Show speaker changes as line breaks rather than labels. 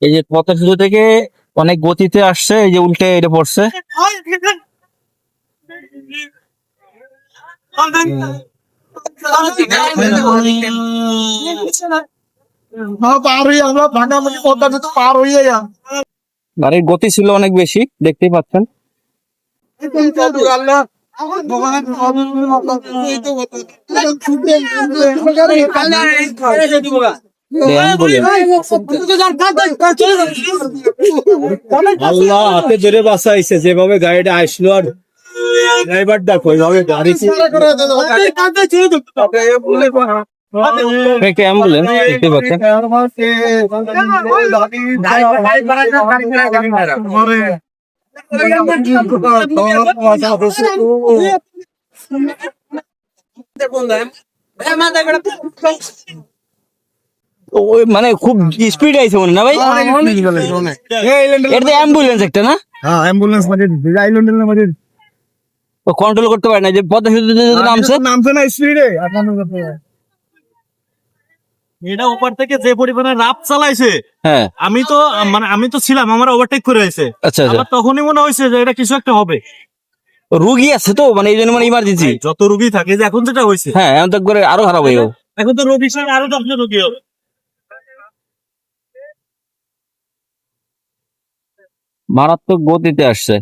এই যে পথ সেতু থেকে অনেক গতিতে আসছে, এই যে উল্টে এটা পড়ছে। গাড়ির গতি ছিল অনেক বেশি, দেখতেই পাচ্ছেন।
আল্লাহ হাতে ধরে বাঁচাইছে, যেভাবে গাড়িটা আসলো আর ড্রাইভার দেখো ওইভাবে গাড়ি
একটা অ্যাম্বুলেন্স দেখতে পাচ্ছেন। ওই মানে খুব স্পিড আইছে মনে না ভাই? এটা অ্যাম্বুলেন্স একটা না?
হ্যাঁ অ্যাম্বুলেন্স মাঝে আইল্যান্ডের মাঝে
কন্ট্রোল করতে পারে না, যে পদ্মা সেতুতে যে নামছে।
নামছে না স্পিডে।
এটা ওপার থেকে যে পরিমাণে রাপ চালাইছে,
হ্যাঁ
আমি তো ছিলাম, আমার ওভারটেক করে হয়েছে।
আচ্ছা আচ্ছা।
আমার তখনই মনে হয়েছে যে এটা কিছু একটা হবে।
রুগী আছে তো, মানে এই জন্য মানে ইমার্জেন্সি।
যত রুগী থাকে, যে এখন যেটা হয়েছে,
হ্যাঁ এখন তো একবারে আরো খারাপ হয়ে গেল।
এখন তো রোগী ছাড়া আরো 10 জন রোগী হবে।
মারাত্মক গতিতে আসছে।